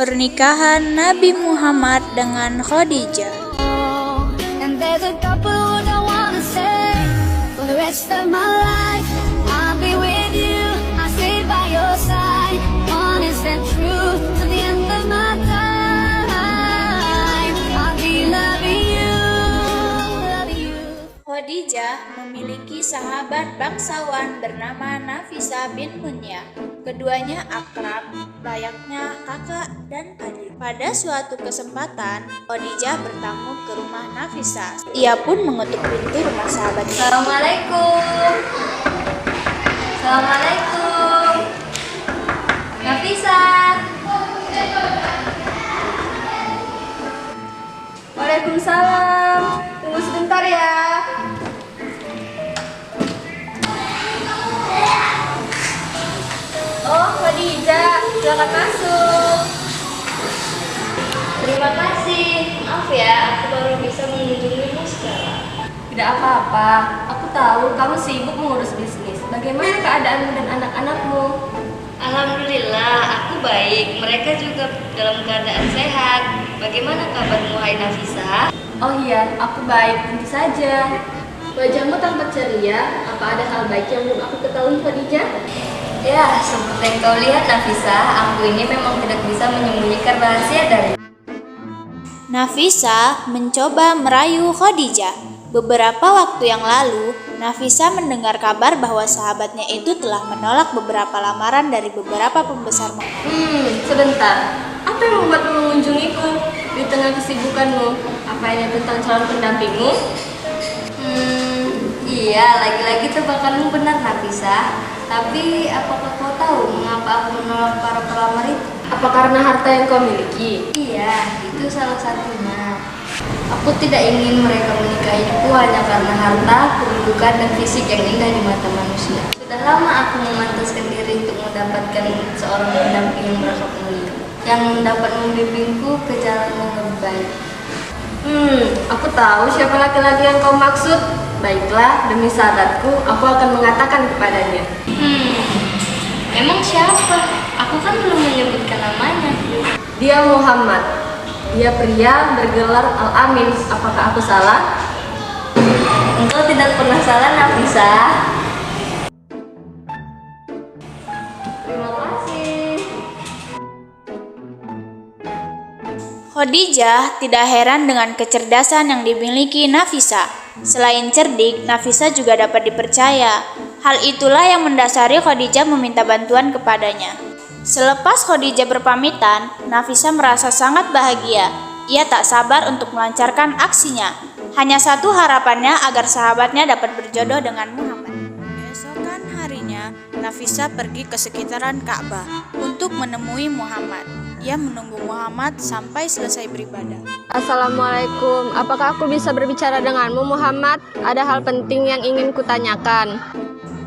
Pernikahan Nabi Muhammad dengan Khadijah. And there's a couple who don't wanna say for the rest of my life I'll be with you, I'll stay by your side, honest and true to the end of my time. I'll be loving you, loving you. Khadijah memiliki sahabat bangsawan bernama Nafisa bin Munya. Keduanya akrab, layaknya kakak dan adik. Pada suatu kesempatan, Khadijah bertamu ke rumah Nafisa. Ia pun mengetuk pintu rumah sahabatnya. Assalamualaikum. Assalamualaikum. Nafisa. Waalaikumsalam. Tunggu sebentar ya. Oh, Khadijah, silakan masuk. Terima kasih. Maaf ya, aku baru bisa mengunjungimu sekarang. Tidak apa-apa. Aku tahu kamu sibuk mengurus bisnis. Bagaimana keadaanmu dan anak-anakmu? Alhamdulillah, aku baik. Mereka juga dalam keadaan sehat. Bagaimana kabarmu, hai Nafisa? Oh iya, aku baik. Tentu saja. Wajahmu tampak ceria. Apa ada hal baik yang belum aku ketahui, Khadijah? Ya, seperti yang kau lihat Nafisa, aku ini memang tidak bisa menyembunyikan rahasia dari. Nafisa mencoba merayu Khadijah. Beberapa waktu yang lalu, Nafisa mendengar kabar bahwa sahabatnya itu telah menolak beberapa lamaran dari beberapa pembesar Mekah. Sebentar. Apa yang membuatmu mengunjungiku di tengah kesibukanmu? Apa ini tentang calon pendampingmu? Iya, lagi-lagi tebakanmu benar Nafisa. Tapi apakah kau tahu mengapa aku menolak para pelamar itu? Apa karena harta yang kau miliki? Iya, itu salah satunya. Aku tidak ingin mereka menikahiku hanya karena harta, kedudukan, dan fisik yang indah di mata manusia. Sudah lama aku memantaskan diri untuk mendapatkan seorang pendamping yang berakhlak mulia, yang dapat membimbingku ke jalan yang lebih baik. Aku tahu siapa laki-laki yang kau maksud. Baiklah, demi sahabatku, aku akan mengatakan kepadanya. Memang siapa? Aku kan belum menyebutkan namanya. Dia Muhammad. Dia pria bergelar Al-Amin. Apakah aku salah? Engkau tidak pernah salah, Nafisa. Terima kasih. Khadijah tidak heran dengan kecerdasan yang dimiliki Nafisa. Selain cerdik, Nafisa juga dapat dipercaya. Hal itulah yang mendasari Khadijah meminta bantuan kepadanya. Selepas Khadijah berpamitan, Nafisa merasa sangat bahagia. Ia tak sabar untuk melancarkan aksinya. Hanya satu harapannya agar sahabatnya dapat berjodoh dengan Muhammad. Keesokan harinya, Nafisa pergi ke sekitaran Ka'bah untuk menemui Muhammad. Ia menunggu Muhammad sampai selesai beribadah. Assalamualaikum, apakah aku bisa berbicara denganmu Muhammad? Ada hal penting yang ingin kutanyakan.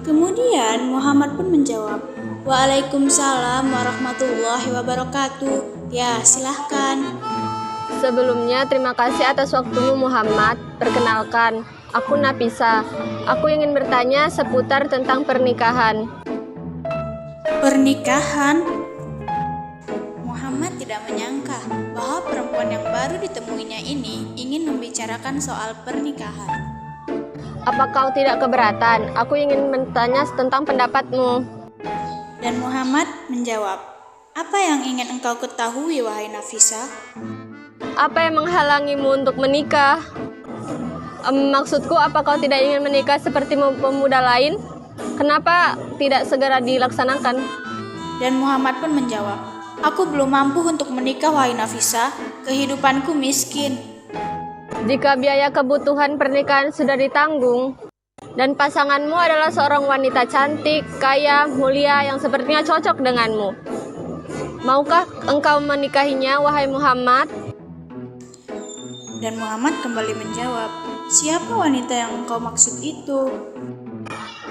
Kemudian Muhammad pun menjawab, Waalaikumsalam warahmatullahi wabarakatuh. Ya, silahkan. Sebelumnya terima kasih atas waktumu Muhammad. Perkenalkan, aku Nafisa. Aku ingin bertanya seputar tentang pernikahan. Pernikahan? Muhammad tidak menyangka bahwa perempuan yang baru ditemuinya ini ingin membicarakan soal pernikahan. Apa kau tidak keberatan? Aku ingin bertanya tentang pendapatmu. Dan Muhammad menjawab, apa yang ingin engkau ketahui, wahai Nafisa? Apa yang menghalangimu untuk menikah? Maksudku, apa kau tidak ingin menikah seperti pemuda lain? Kenapa tidak segera dilaksanakan? Dan Muhammad pun menjawab, aku belum mampu untuk menikah, wahai Nafisa. Kehidupanku miskin. Jika biaya kebutuhan pernikahan sudah ditanggung, dan pasanganmu adalah seorang wanita cantik, kaya, mulia yang sepertinya cocok denganmu, maukah engkau menikahinya, wahai Muhammad? Dan Muhammad kembali menjawab, siapa wanita yang engkau maksud itu?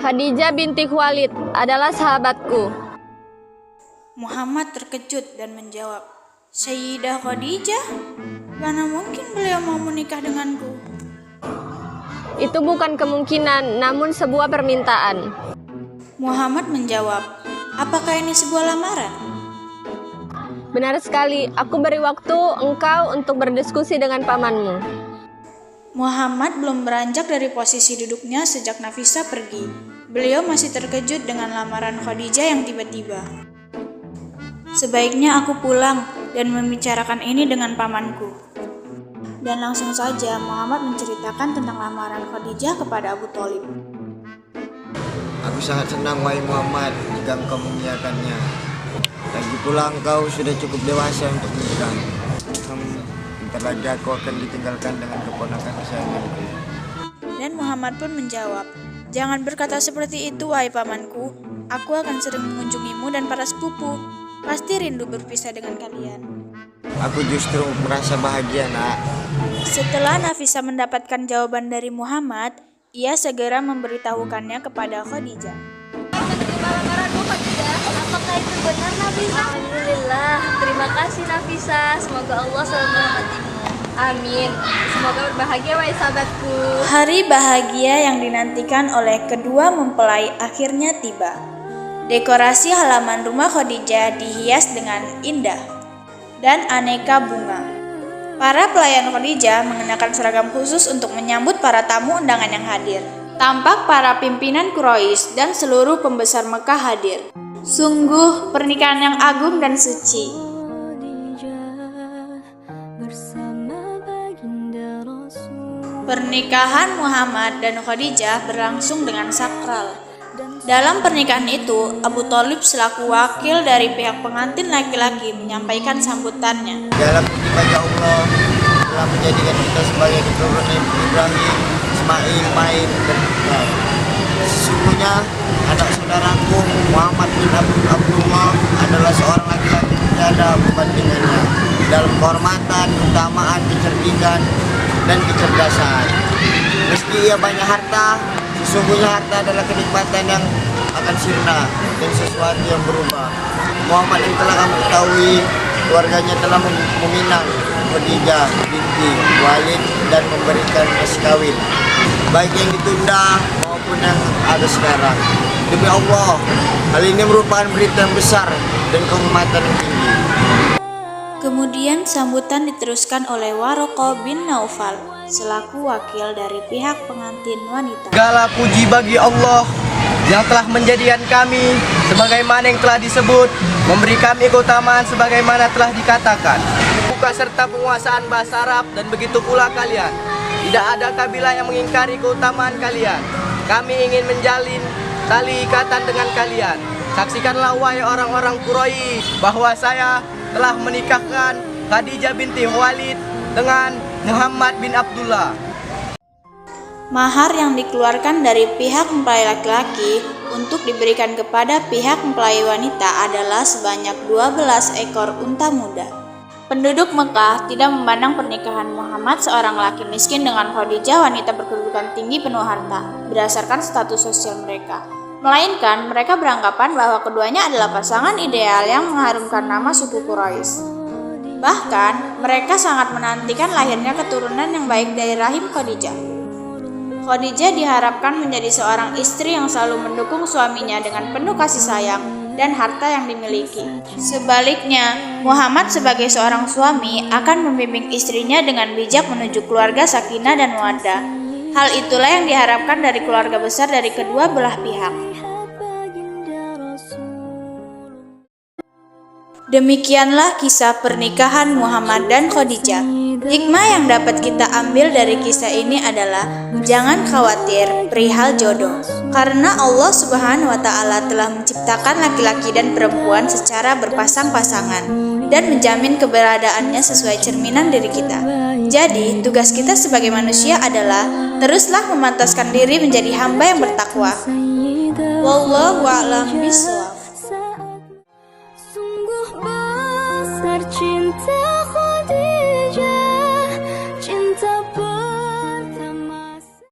Khadijah binti Khuwailid adalah sahabatku. Muhammad terkejut dan menjawab, Sayyidah Khadijah? Mana mungkin beliau mau menikah denganku? Itu bukan kemungkinan, namun sebuah permintaan. Muhammad menjawab, apakah ini sebuah lamaran? Benar sekali, aku beri waktu engkau untuk berdiskusi dengan pamanmu. Muhammad belum beranjak dari posisi duduknya sejak Nafisa pergi. Beliau masih terkejut dengan lamaran Khadijah yang tiba-tiba. Sebaiknya aku pulang dan membicarakan ini dengan pamanku. Dan langsung saja Muhammad menceritakan tentang lamaran Khadijah kepada Abu Thalib. Aku sangat senang wahai Muhammad jika engkau mengiyakannya. Lagi pula engkau sudah cukup dewasa untuk menikah. Bentar lagi aku akan ditinggalkan dengan keponakan kesayanganku. Dan Muhammad pun menjawab, "Jangan berkata seperti itu, wahai pamanku. Aku akan sering mengunjungimu dan para sepupu. Pasti rindu berpisah dengan kalian." Aku justru merasa bahagia, nak. Setelah Nafisa mendapatkan jawaban dari Muhammad, ia segera memberitahukannya kepada Khadijah. Apakah itu benar, Nafisa? Alhamdulillah, terima kasih Nafisa. Semoga Allah selalu merahmatimu. Amin. Semoga berbahagia wahai sahabatku. Hari bahagia yang dinantikan oleh kedua mempelai akhirnya tiba. Dekorasi halaman rumah Khadijah dihias dengan indah dan aneka bunga. Para pelayan Khadijah mengenakan seragam khusus untuk menyambut para tamu undangan yang hadir. Tampak para pimpinan Quraisy dan seluruh pembesar Mekah hadir. Sungguh pernikahan yang agung dan suci. Pernikahan Muhammad dan Khadijah berlangsung dengan sakral. Dalam pernikahan itu, Abu Thalib selaku wakil dari pihak pengantin laki-laki menyampaikan sambutannya. Dalam puji bagi Allah telah menjadikan kita sebagai keturunan Ibrahim, Ismail, Main, dan Ibrahim. Sesungguhnya anak saudaraku Muhammad bin Abdullah adalah seorang laki-laki yang tiada perbandingannya dalam kehormatan, keutamaan, kecerdikan, dan kecerdasan. Meski ia banyak harta, sesungguhnya harta adalah kenikmatan yang akan sirna dan sesuatu yang berubah. Muhammad yang telah kamu ketahui, keluarganya telah meminang Khadijah binti Walid dan memberikan mas kawin, baik yang ditunda maupun yang ada sekarang. Demi Allah, hal ini merupakan berita yang besar dan kehormatan yang tinggi. Kemudian sambutan diteruskan oleh Waraqah bin Naufal selaku wakil dari pihak pengantin wanita. Segala puji bagi Allah yang telah menjadikan kami sebagaimana yang telah disebut, memberi kami keutamaan sebagaimana telah dikatakan. Buka serta penguasaan bahasa Arab dan begitu pula kalian. Tidak ada kabilah yang mengingkari keutamaan kalian. Kami ingin menjalin tali ikatan dengan kalian. Saksikanlah wahai orang-orang Quraisy bahwa saya telah menikahkan Khadijah binti Khuwailid dengan Muhammad bin Abdullah. Mahar yang dikeluarkan dari pihak mempelai laki-laki untuk diberikan kepada pihak mempelai wanita adalah sebanyak 12 ekor unta muda. Penduduk Mekah tidak memandang pernikahan Muhammad seorang laki miskin dengan Khadijah wanita berkedudukan tinggi penuh harta berdasarkan status sosial mereka, melainkan mereka beranggapan bahwa keduanya adalah pasangan ideal yang mengharumkan nama suku Quraisy. Bahkan mereka sangat menantikan lahirnya keturunan yang baik dari rahim Khadijah. Khadijah diharapkan menjadi seorang istri yang selalu mendukung suaminya dengan penuh kasih sayang dan harta yang dimiliki. Sebaliknya, Muhammad sebagai seorang suami akan membimbing istrinya dengan bijak menuju keluarga sakinah dan mawaddah. Hal itulah yang diharapkan dari keluarga besar dari kedua belah pihak. Demikianlah kisah pernikahan Muhammad dan Khadijah. Hikmah yang dapat kita ambil dari kisah ini adalah jangan khawatir perihal jodoh, karena Allah Subhanahu wa Ta'ala telah menciptakan laki-laki dan perempuan secara berpasang-pasangan dan menjamin keberadaannya sesuai cerminan diri kita. Jadi, tugas kita sebagai manusia adalah teruslah memantaskan diri menjadi hamba yang bertakwa. Wallahu a'lam bishawab.